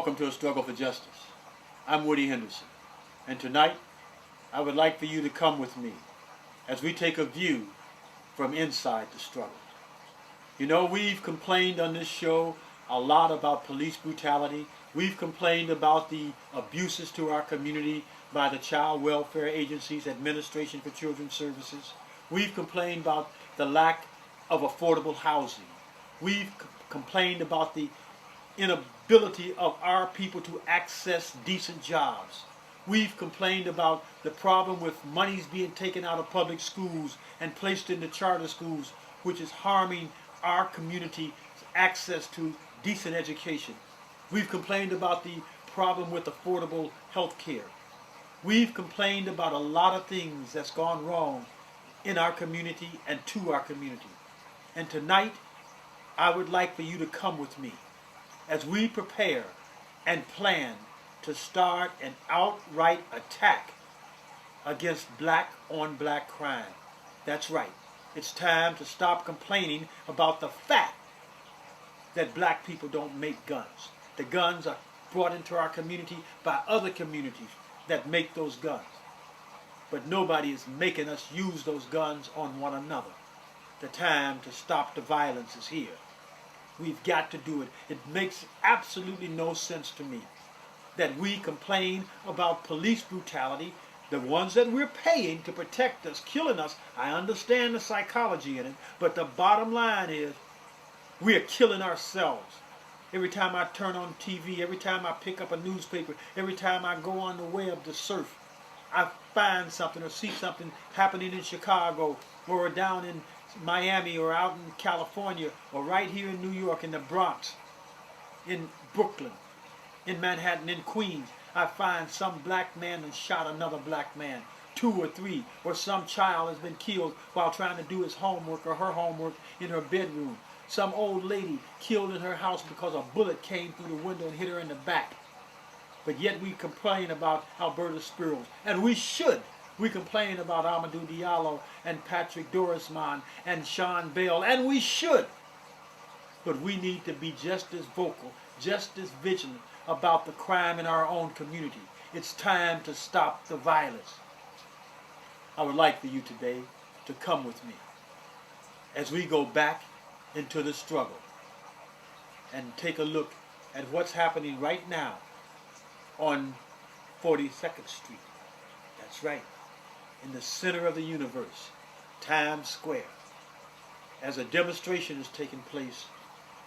Welcome to A Struggle for Justice. I'm Woody Henderson, and tonight I would like for you to come with me as we take a view from inside the struggle. You know, we've complained on this show a lot about police brutality. We've complained about the abuses to our community by the child welfare agencies, Administration for Children's Services. We've complained about the lack of affordable housing. We've complained about the inability of our people to access decent jobs. We've complained about the problem with monies being taken out of public schools and placed into charter schools, which is harming our community's access to decent education. We've complained about the problem with affordable health care. We've complained about a lot of things that's gone wrong in our community and to our community. And tonight, I would like for you to come with me as we prepare and plan to start an outright attack against black on black crime. That's right. It's time to stop complaining about the fact that black people don't make guns. The guns are brought into our community by other communities that make those guns. But nobody is making us use those guns on one another. The time to stop the violence is here. We've got to do it. It makes absolutely no sense to me that we complain about police brutality, the ones that we're paying to protect us, killing us. I understand the psychology in it, but the bottom line is we are killing ourselves. Every time I turn on TV, every time I pick up a newspaper, every time I go on the web to surf, I find something or see something happening in Chicago or down in Miami or out in California or right here in New York, in the Bronx, in Brooklyn, in Manhattan, in Queens. I find some black man has shot another black man, 2 or 3, or some child has been killed while trying to do his homework or her homework in her bedroom. Some old lady killed in her house because a bullet came through the window and hit her in the back. But yet we complain about Alberta Spurls, and we should. We complain about Amadou Diallo and Patrick Dorisman and Sean Bell, and we should. But we need to be just as vocal, just as vigilant about the crime in our own community. It's time to stop the violence. I would like for you today to come with me as we go back into the struggle and take a look at what's happening right now on 42nd Street. That's right. In the center of the universe, Times Square, as a demonstration is taking place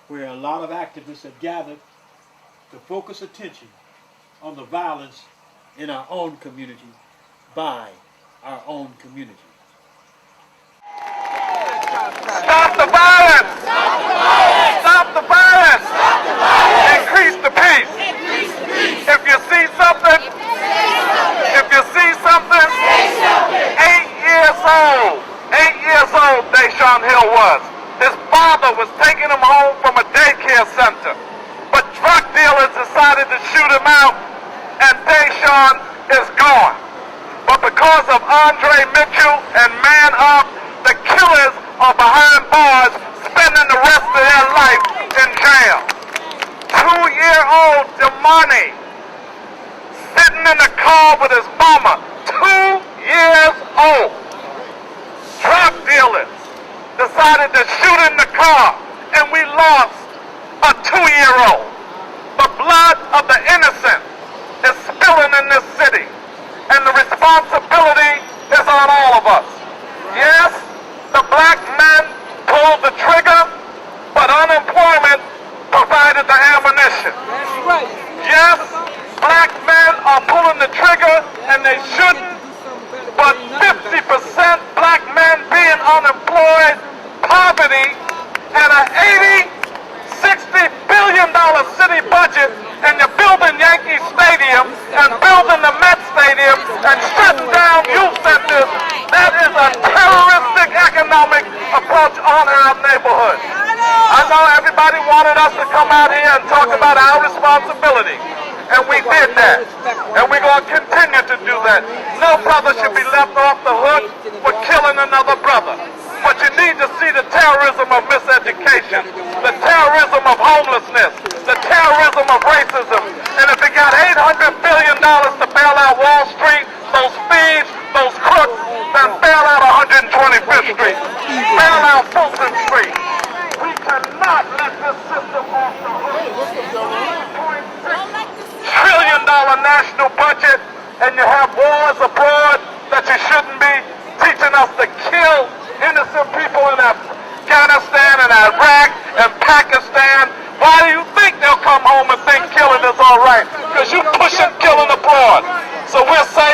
where a lot of activists have gathered to focus attention on the violence in our own community by our own community. Stop the violence! Stop the violence! Stop the violence! Stop the violence! Increase the peace! Increase the peace! If you see something, if you see something, 8 years old Deshaun Hill was. His father was taking him home from a daycare center. But drug dealers decided to shoot him out, and Deshaun is gone. But because of Andre Mitchell and Man Up, the killers are behind bars, spending the rest of their life in jail. 2-year-old Damani, sitting in the car with his mama, 2 years old. Drug dealers decided to shoot in the car, and we lost a 2-year-old. The blood of the innocent is spilling in this city, and the responsibility is on all of us. Yes, the black men pulled the trigger, but unemployment provided the ammunition. That's right. Yes, black men are pulling the trigger, and they shouldn't, but 50% black men being unemployed, poverty, and an $60 billion city budget, and you're building Yankee Stadium and building the Met Stadium and shutting down youth centers. That is a terroristic economic approach on our neighborhood. I know everybody wanted us to come out here and talk about our responsibility, and we did that, and we're going to continue to do that. No brother should be left off the hook for killing another brother. But you need to see the terrorism of miseducation, the terrorism of homelessness, the terrorism of racism, Iraq and Pakistan. Why do you think they'll come home and think killing is all right? Because you pushing killing abroad. So we're saying